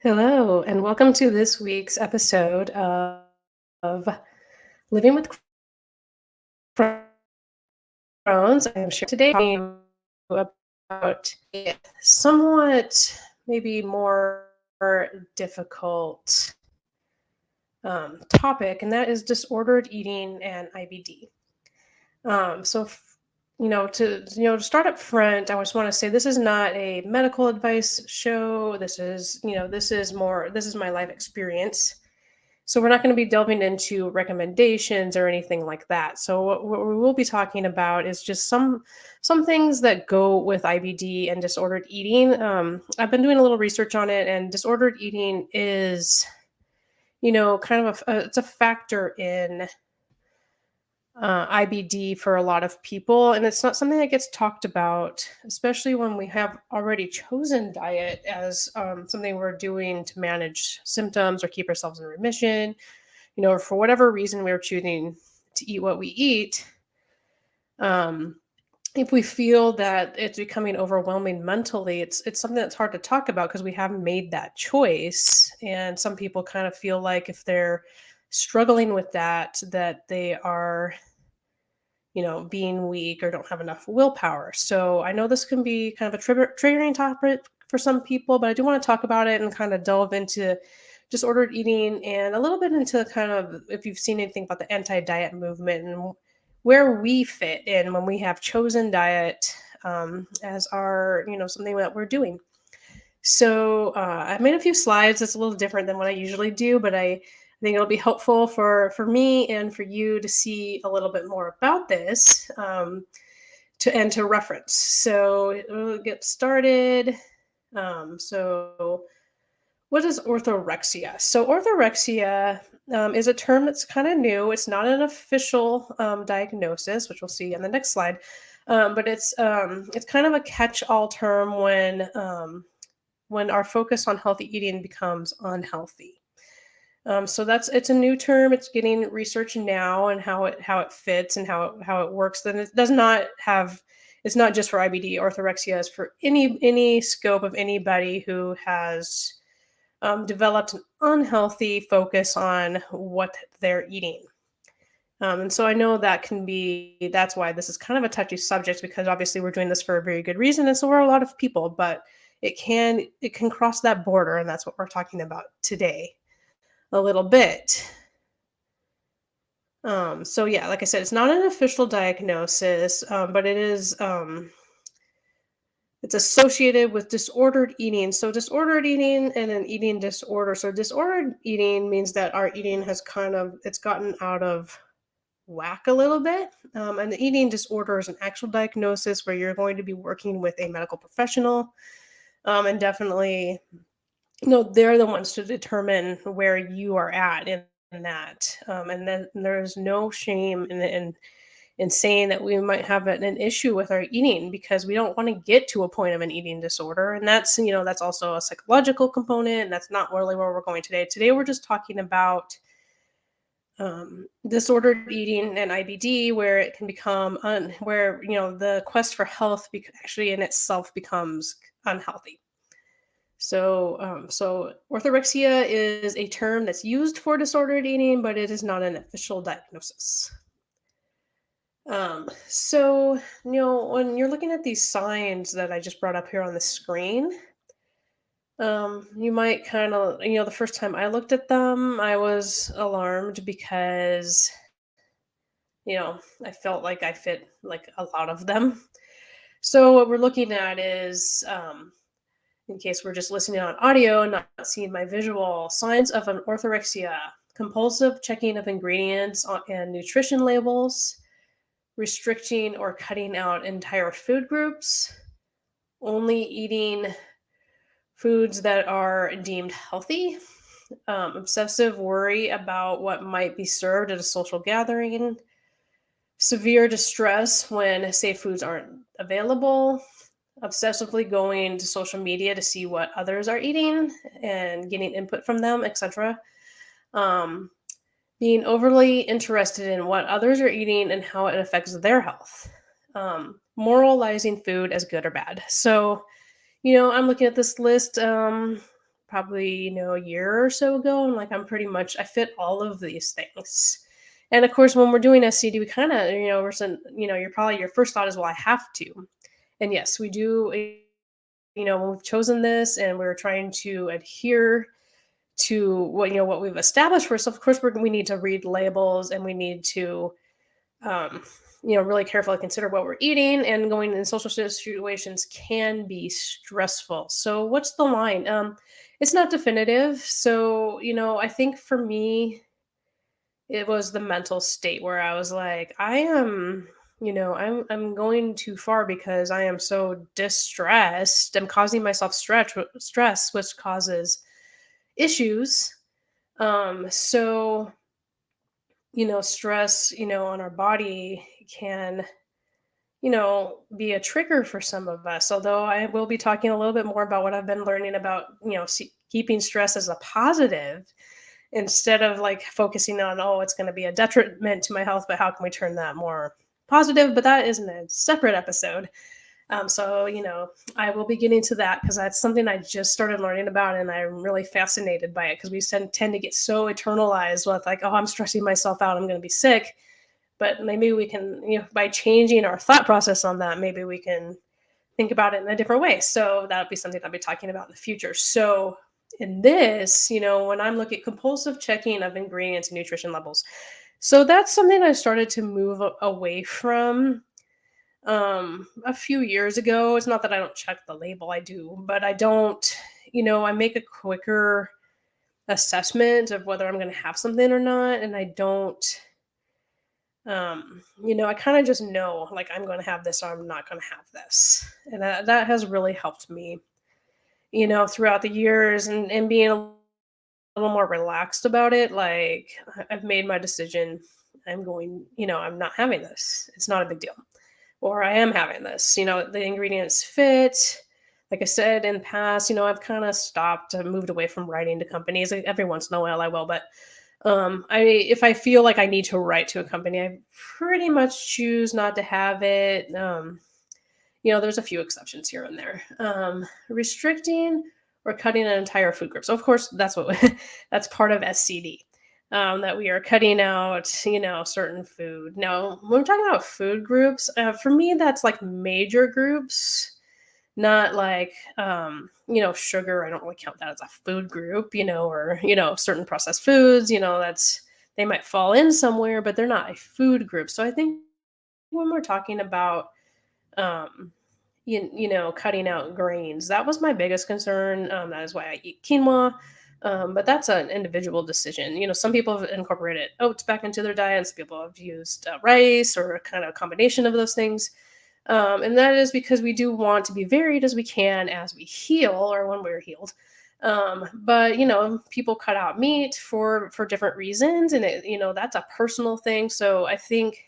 Hello, and welcome to this week's episode of Living with Crohn's. I'm sure today talking about a somewhat maybe more difficult topic, and that is disordered eating and IBD. So, to start up front, I just want to say this is not a medical advice show. This is my life experience. So we're not going to be delving into recommendations or anything like that. So what we will be talking about is just some things that go with IBD and disordered eating. I've been doing a little research on it, and disordered eating is, kind of it's a factor in IBD for a lot of people, and it's not something that gets talked about, especially when we have already chosen diet as something we're doing to manage symptoms or keep ourselves in remission. For whatever reason we're choosing to eat what we eat. Um, if we feel that it's becoming overwhelming mentally, it's something that's hard to talk about because we haven't made that choice. And some people kind of feel like if they're struggling with that they are being weak or don't have enough willpower. So I know this can be kind of a triggering topic for some people, but I do want to talk about it and kind of delve into disordered eating and a little bit into kind of if you've seen anything about the anti-diet movement and where we fit in when we have chosen diet as our, something that we're doing. So I've made a few slides. That's a little different than what I usually do, but I think it'll be helpful for me and for you to see a little bit more about this to reference. So we'll get started. So what is orthorexia? So orthorexia is a term that's kind of new. It's not an official diagnosis, which we'll see on the next slide. But it's kind of a catch-all term when our focus on healthy eating becomes unhealthy. So it's a new term. It's getting research now and how it fits and how it works. Then it does not have. It's not just for IBD. Orthorexia is for any scope of anybody who has developed an unhealthy focus on what they're eating. And so I know that's why this is kind of a touchy subject because obviously we're doing this for a very good reason. And so are a lot of people, but it can cross that border. And that's what we're talking about today a little bit. So yeah, like I said, it's not an official diagnosis, but it's associated with disordered eating. So disordered eating and an eating disorder. So disordered eating means that our eating it's gotten out of whack a little bit. And the eating disorder is an actual diagnosis where you're going to be working with a medical professional. And definitely, they're the ones to determine where you are at in that. And then there's no shame in saying that we might have an issue with our eating because we don't want to get to a point of an eating disorder. And that's also a psychological component. And that's not really where we're going today. Today, we're just talking about disordered eating and IBD, where it can become where the quest for health actually in itself becomes unhealthy. So orthorexia is a term that's used for disordered eating, but it is not an official diagnosis. So when you're looking at these signs that I just brought up here on the screen, you might kind of, the first time I looked at them, I was alarmed because I felt like I fit like a lot of them. So what we're looking at is, in case we're just listening on audio and not seeing my visual, signs of an orthorexia: compulsive checking of ingredients and nutrition labels, restricting or cutting out entire food groups, only eating foods that are deemed healthy, obsessive worry about what might be served at a social gathering, severe distress when safe foods aren't available, obsessively going to social media to see what others are eating and getting input from them, etc. Being overly interested in what others are eating and how it affects their health. Moralizing food as good or bad. So, I'm looking at this list. probably, a year or so ago. And like, I fit all of these things. And of course, when we're doing SCD, we kind of, your first thought is, well, I have to. And yes, we do, when we've chosen this and we're trying to adhere to what we've established for us, of course, we need to read labels and we need to, um, really carefully consider what we're eating, and going in social situations can be stressful. So what's the line? It's not definitive. So, I think for me, it was the mental state where I was like, I am, I'm going too far because I am so distressed. I'm causing myself stress, which causes issues. So, stress, on our body can, be a trigger for some of us. Although I will be talking a little bit more about what I've been learning about, keeping stress as a positive instead of like focusing on, oh, it's going to be a detriment to my health, but how can we turn that more positive? But that isn't a separate episode. So, I will be getting to that because that's something I just started learning about, and I'm really fascinated by it because we tend to get so eternalized with like, oh, I'm stressing myself out, I'm going to be sick. But maybe we can, by changing our thought process on that, maybe we can think about it in a different way. So that'll be something I'll be talking about in the future. So in this, when I'm looking at compulsive checking of ingredients and nutrition levels, so that's something I started to move away from a few years ago. It's not that I don't check the label, I do, but I don't, I make a quicker assessment of whether I'm going to have something or not, and I don't, I kind of just know like I'm going to have this or I'm not going to have this, and that has really helped me, throughout the years, and being a little more relaxed about it. Like, I've made my decision. I'm not having this. It's not a big deal. Or I am having this. The ingredients fit. Like I said in the past, I've kind of stopped, moved away from writing to companies. Like, every once in a while I will, but if I feel like I need to write to a company, I pretty much choose not to have it. There's a few exceptions here and there. Restricting or cutting an entire food group. So of course that's what that's part of SCD. That we are cutting out, certain food. Now, when we're talking about food groups, for me, that's like major groups, not like, sugar. I don't really count that as a food group, or, certain processed foods, they might fall in somewhere, but they're not a food group. So I think when we're talking about, um, cutting out grains. That was my biggest concern. That is why I eat quinoa. But that's an individual decision. Some people have incorporated oats back into their diet. Some people have used rice or kind of a combination of those things. And that is because we do want to be varied as we can as we heal or when we're healed. But people cut out meat for different reasons, and that's a personal thing. So I think,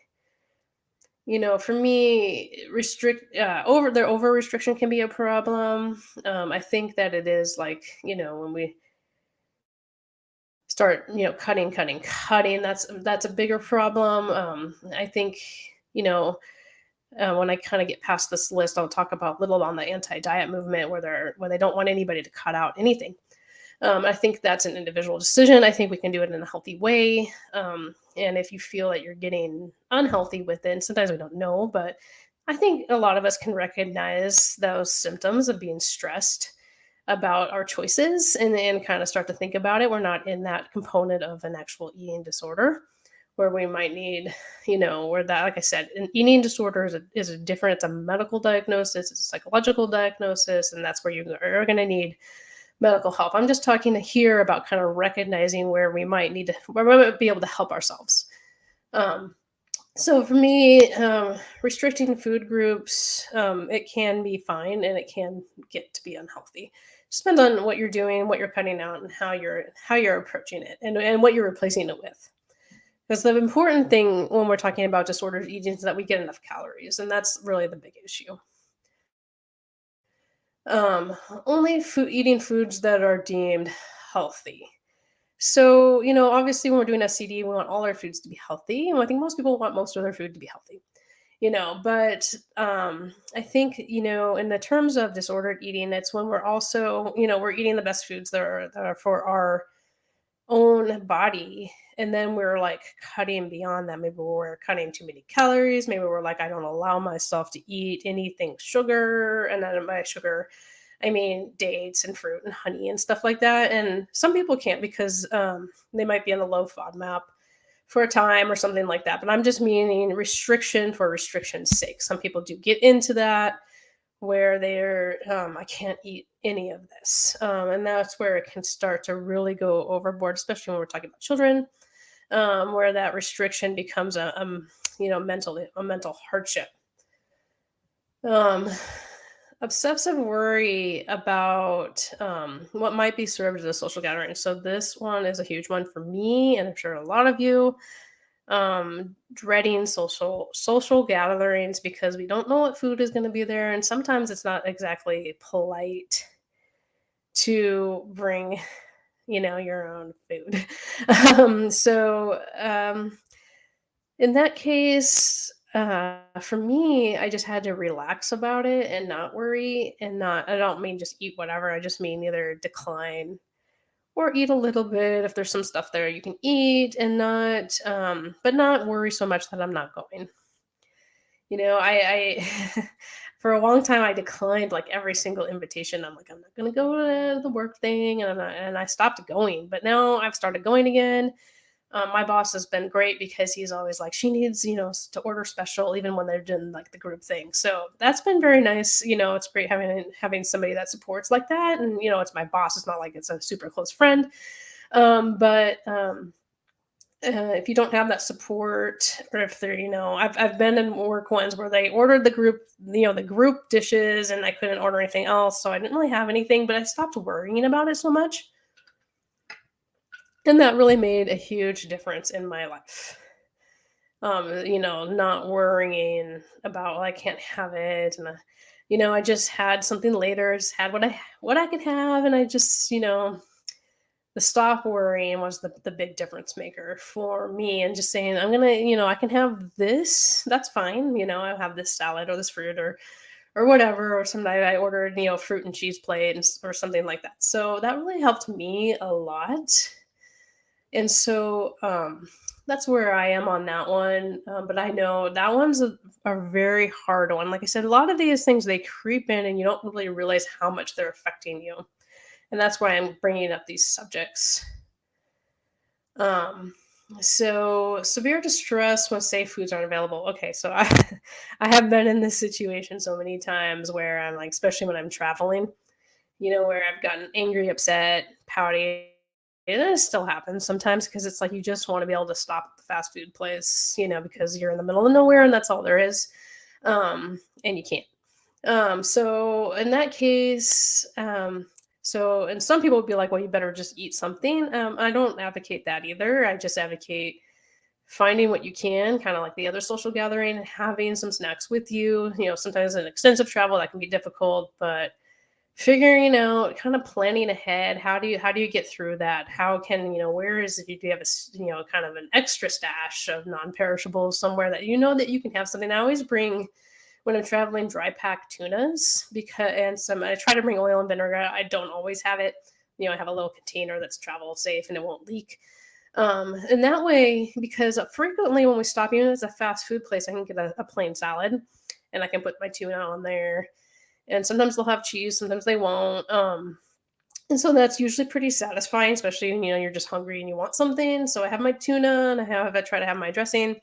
for me, over restriction can be a problem. I think that it is like, when we start, cutting, that's a bigger problem. I think, when I kind of get past this list, I'll talk about a little on the anti-diet movement where they don't want anybody to cut out anything. I think that's an individual decision. I think we can do it in a healthy way. And if you feel that you're getting unhealthy with it, sometimes we don't know, but I think a lot of us can recognize those symptoms of being stressed about our choices, and kind of start to think about it. We're not in that component of an actual eating disorder where we might need, where that, like I said, an eating disorder is a different, it's a medical diagnosis, it's a psychological diagnosis, and that's where you are going to need medical help. I'm just talking here about kind of recognizing where we might be able to help ourselves. So for me, restricting food groups, it can be fine and it can get to be unhealthy. Just depends on what you're doing, what you're cutting out, and how you're approaching it, and what you're replacing it with. Because the important thing when we're talking about disordered eating is that we get enough calories, and that's really the big issue. Only eating foods that are deemed healthy. So, obviously when we're doing SCD, we want all our foods to be healthy. And I think most people want most of their food to be healthy. But I think, in the terms of disordered eating, it's when we're also, we're eating the best foods that are for our own body. And then we're like cutting beyond that. Maybe we're cutting too many calories. Maybe we're like, I don't allow myself to eat anything sugar. And then by sugar, I mean dates and fruit and honey and stuff like that. And some people can't because they might be on the low FODMAP for a time or something like that. But I'm just meaning restriction for restriction's sake. Some people do get into that where they're I can't eat any of this, and that's where it can start to really go overboard, especially when we're talking about children, where that restriction becomes a mental hardship. um, Obsessive worry about what might be served at a social gathering. So this one is a huge one for me, and I'm sure a lot of you. Dreading social gatherings because we don't know what food is going to be there, and sometimes it's not exactly polite to bring your own food. In that case, for me, I just had to relax about it and not worry, and not I don't mean just eat whatever, I just mean either decline or eat a little bit if there's some stuff there you can eat, and not but not worry so much that I'm not going. I for a long time I declined like every single invitation. I'm like, I'm not going to go to the work thing, and I stopped going, but now I've started going again. My boss has been great because he's always like, she needs, to order special even when they're doing like the group thing. So that's been very nice. It's great having somebody that supports like that. And, it's my boss. It's not like it's a super close friend. But if you don't have that support, or if they're, I've been in work ones where they ordered the group dishes, and I couldn't order anything else. So I didn't really have anything, but I stopped worrying about it so much. And that really made a huge difference in my life. Not worrying about, well, I can't have it. And, I just had something later, just had what I could have. And I just, the stop worrying was the big difference maker for me. And just saying, I'm going to, I can have this. That's fine. I'll have this salad or this fruit or whatever. Or some night I ordered, fruit and cheese plate or something like that. So that really helped me a lot. And so that's where I am on that one. But I know that one's a very hard one. Like I said, a lot of these things, they creep in and you don't really realize how much they're affecting you. And that's why I'm bringing up these subjects. So severe distress when safe foods aren't available. Okay, so I I have been in this situation so many times where I'm like, especially when I'm traveling, where I've gotten angry, upset, pouty. And it still happens sometimes because it's like you just want to be able to stop at the fast food place, because you're in the middle of nowhere and that's all there is. And you can't. So in that case, and some people would be like, well, you better just eat something. I don't advocate that either. I just advocate finding what you can, kind of like the other social gathering, having some snacks with you. Sometimes in extensive travel that can be difficult, but figuring out, kind of planning ahead, how do you get through that? How can, where is it, do you have kind of an extra stash of non-perishables somewhere that that you can have something. I always bring, when I'm traveling, dry pack tunas, I try to bring oil and vinegar. I don't always have it. I have a little container that's travel safe and it won't leak. And that way, because frequently when we stop, even if it's a fast food place, I can get a plain salad and I can put my tuna on there. And sometimes they'll have cheese, sometimes they won't. And so that's usually pretty satisfying, especially when you're just hungry and you want something. So I have my tuna and I try to have my dressing,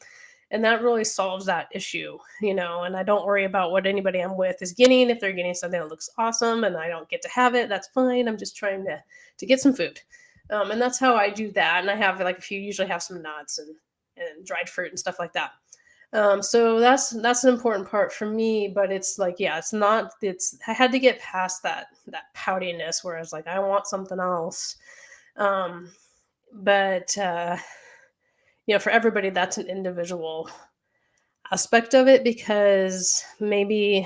and that really solves that issue. And I don't worry about what anybody I'm with is getting. If they're getting something that looks awesome and I don't get to have it, that's fine. I'm just trying to get some food. And that's how I do that. And I have like usually have some nuts and dried fruit and stuff like that. So that's an important part for me, but it's like, yeah, I had to get past that poutiness where I was like, I want something else. But for everybody, that's an individual aspect of it, because maybe,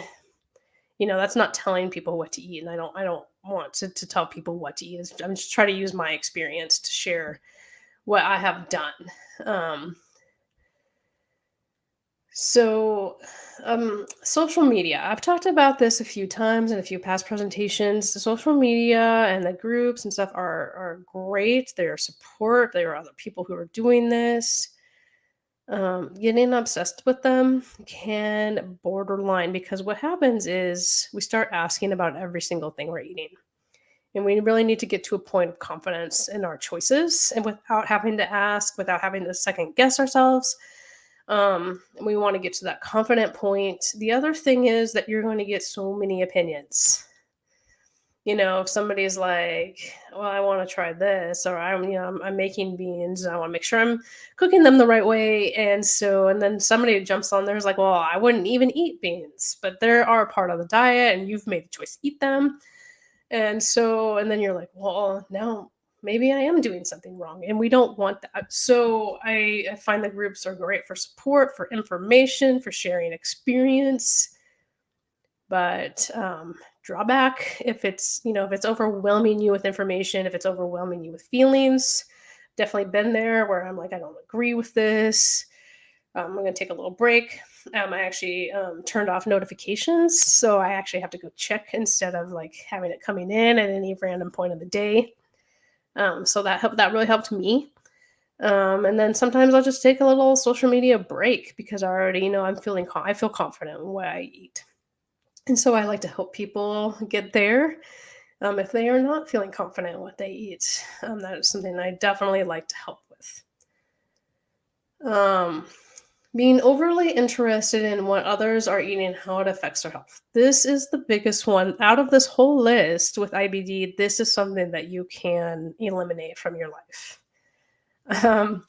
that's not telling people what to eat. And I don't want to tell people what to eat. I'm just trying to use my experience to share what I have done. Um, So, social media. I've talked about this a few times in a few past presentations. The social media and the groups and stuff are great. They're support. There are other people who are doing this. Getting obsessed with them can borderline because what happens is we start asking about every single thing we're eating. And we really need to get to a point of confidence in our choices and without having to ask, without having to second guess ourselves. And we want to get to that confident point. The other thing is that you're going to get so many opinions. If somebody's like, "Well, I want to try this," or I'm making beans, I want to make sure I'm cooking them the right way, and then somebody jumps on there's like, "Well, I wouldn't even eat beans," but they are a part of the diet, and you've made the choice to eat them, and then you're like, "Well, now maybe I am doing something wrong," and we don't want that. So I find the groups are great for support, for information, for sharing experience, but drawback if it's overwhelming you with information, if it's overwhelming you with feelings. Definitely been there where I'm like, I don't agree with this. I'm going to take a little break. I actually turned off notifications, so I actually have to go check instead of like having it coming in at any random point of the day. So that really helped me. And then sometimes I'll just take a little social media break because I already I feel confident in what I eat. And so I like to help people get there if they are not feeling confident in what they eat. That is something I definitely like to help with. Um, Being overly interested in what others are eating and how it affects their health. This is the biggest one out of this whole list with IBD. This is something that you can eliminate from your life. Um,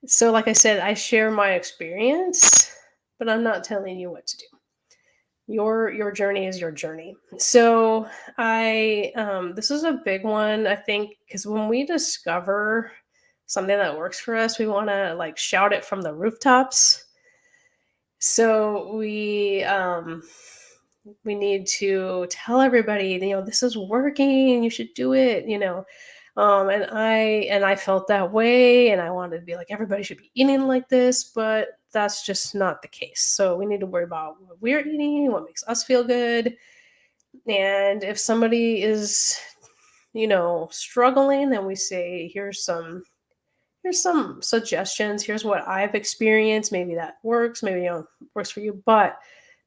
so, like I said, I share my experience, but I'm not telling you what to do. Your journey is your journey. So I this is a big one, I think, because when we discover something that works for us, we want to like shout it from the rooftops. So we need to tell everybody, this is working, you should do it. And I felt that way, and I wanted to be like, everybody should be eating like this, but that's just not the case. So we need to worry about what we're eating, what makes us feel good. And if somebody is, struggling, then we say, here's some suggestions. Here's what I've experienced. Maybe that works. Maybe works for you. But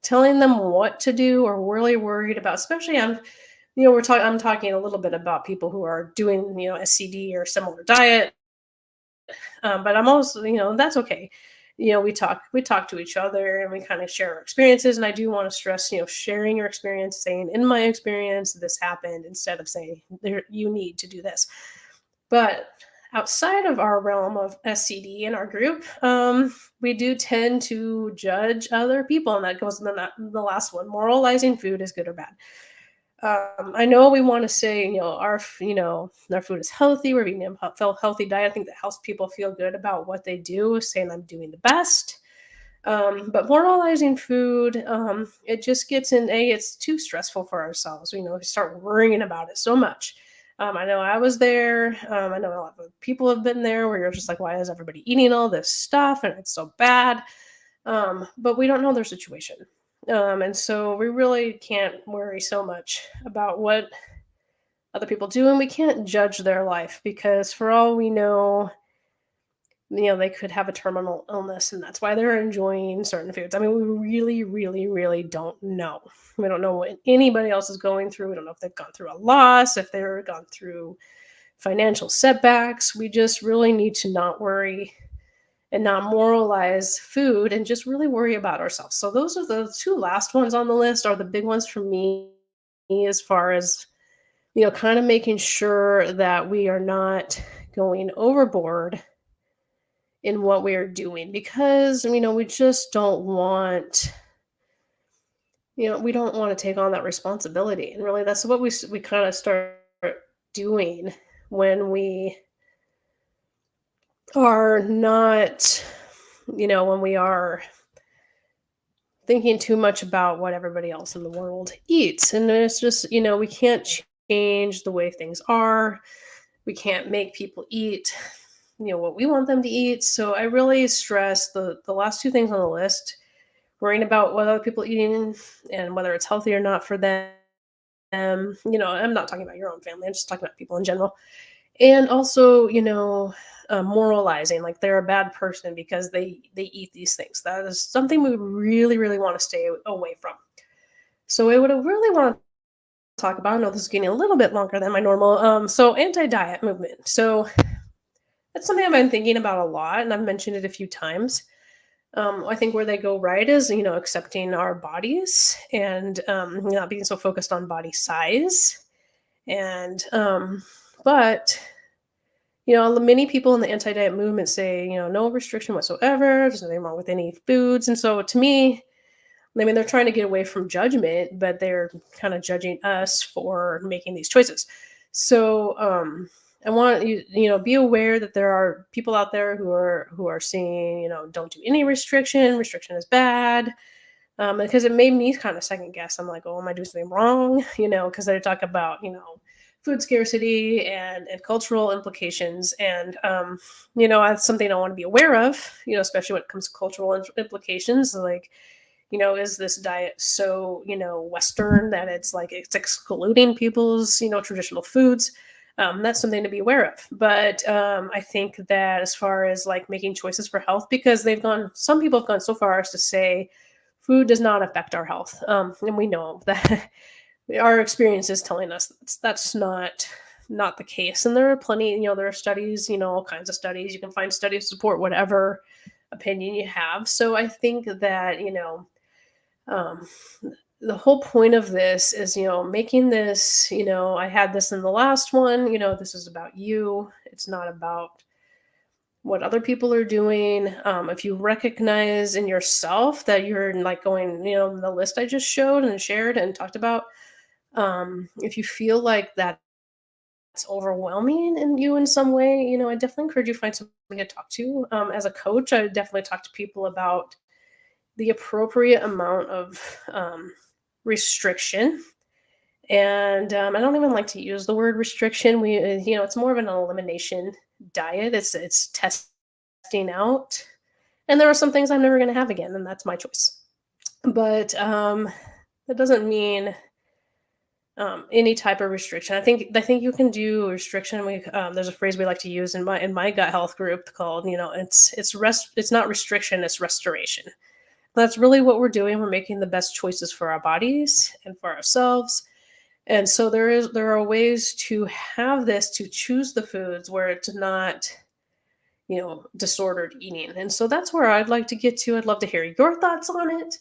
telling them what to do or really worried about, especially I'm talking a little bit about people who are doing SCD or similar diet. But I'm also that's okay. We talk to each other and we kind of share our experiences. And I do want to stress sharing your experience, saying in my experience this happened instead of saying you need to do this. But outside of our realm of SCD in our group, we do tend to judge other people, and that goes in the last one. Moralizing food is good or bad. I know we want to say, our food is healthy. We're eating a healthy diet. I think that helps people feel good about what they do, saying I'm doing the best. But moralizing food, it just gets it's too stressful for ourselves. We start worrying about it so much. I know I was there. I know a lot of people have been there where you're just like, why is everybody eating all this stuff? And it's so bad. But we don't know their situation. And so we really can't worry so much about what other people do. And we can't judge their life because for all we know, they could have a terminal illness and that's why they're enjoying certain foods. I mean, we really, really, really don't know. We don't know what anybody else is going through. We don't know if they've gone through a loss, if they've gone through financial setbacks. We just really need to not worry and not moralize food and just really worry about ourselves. So those are the two last ones on the list are the big ones for me as far as kind of making sure that we are not going overboard in what we are doing because we just don't want we don't want to take on that responsibility, and really that's what we kind of start doing when we are not when we are thinking too much about what everybody else in the world eats. And it's just we can't change the way things are. We can't make people eat what we want them to eat. So I really stress the last two things on the list, worrying about what other people are eating and whether it's healthy or not for them. I'm not talking about your own family, I'm just talking about people in general. And also, moralizing like they're a bad person because they eat these things. That is something we really, really want to stay away from. So I would really want to talk about. I know this is getting a little bit longer than my normal. So anti-diet movement. So that's something I've been thinking about a lot, and I've mentioned it a few times. I think where they go right is, accepting our bodies and not being so focused on body size. And, but, many people in the anti diet movement say, no restriction whatsoever. There's nothing wrong with any foods. And so to me, I mean, they're trying to get away from judgment, but they're kind of judging us for making these choices. So, I want you, be aware that there are people out there who are saying, don't do any restriction. Restriction is bad. Because it made me kind of second guess. I'm like, oh, am I doing something wrong? Because they talk about, food scarcity and cultural implications. And, that's something I want to be aware of, especially when it comes to cultural implications. Like, is this diet so, Western that it's like it's excluding people's, traditional foods? That's something to be aware of. But I think that as far as like making choices for health, because some people have gone so far as to say food does not affect our health. And we know that our experience is telling us that's not the case. And there are plenty, there are studies, all kinds of studies. You can find studies to support whatever opinion you have. So I think that, um, the whole point of this is, making this, I had this in the last one, this is about you. It's not about what other people are doing. If you recognize in yourself that you're like going, the list I just showed and shared and talked about, if you feel like that's overwhelming in you in some way, I definitely encourage you to find somebody to talk to. As a coach, I would definitely talk to people about the appropriate amount of restriction. And I don't even like to use the word restriction. It's more of an elimination diet. It's testing out. And there are some things I'm never going to have again, and that's my choice. But that doesn't mean any type of restriction. I think you can do restriction. There's a phrase we like to use in my gut health group called, it's not restriction, it's restoration. That's really what we're doing. We're making the best choices for our bodies and for ourselves. And so there are ways to have this, to choose the foods where it's not, disordered eating. And so that's where I'd like to get to. I'd love to hear your thoughts on it,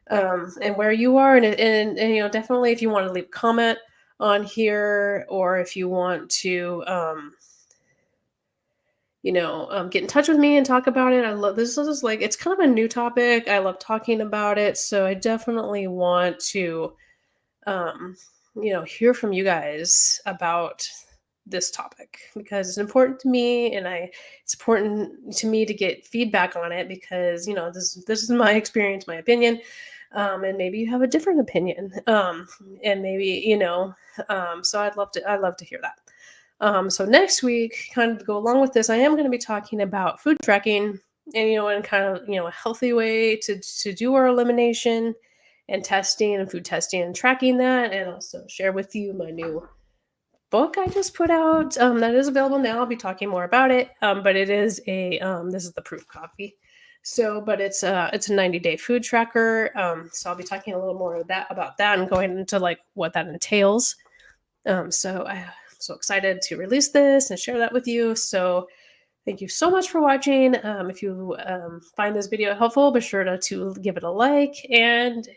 and where you are. And definitely if you want to leave a comment on here, or if you want to, get in touch with me and talk about it. I love this. Is like, it's kind of a new topic. I love talking about it. So I definitely want to, um, hear from you guys about this topic because it's important to me, and it's important to me to get feedback on it because this is my experience, my opinion, and maybe you have a different opinion, and maybe so I'd love to hear that. So next week, kind of to go along with this, I am going to be talking about food tracking and and kind of a healthy way to do our elimination and testing and food testing and tracking that, and also share with you my new book I just put out that is available now. I'll be talking more about it, but it is this is the proof copy. So, but it's a 90-day food tracker. So I'll be talking a little more about that and going into like what that entails. So I'm so excited to release this and share that with you. So thank you so much for watching. If you find this video helpful, be sure to give it a like, and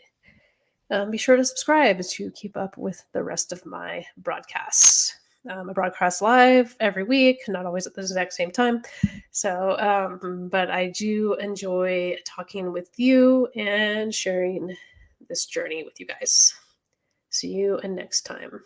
be sure to subscribe to keep up with the rest of my broadcasts. I broadcast live every week, not always at the exact same time. So, but I do enjoy talking with you and sharing this journey with you guys. See you next time.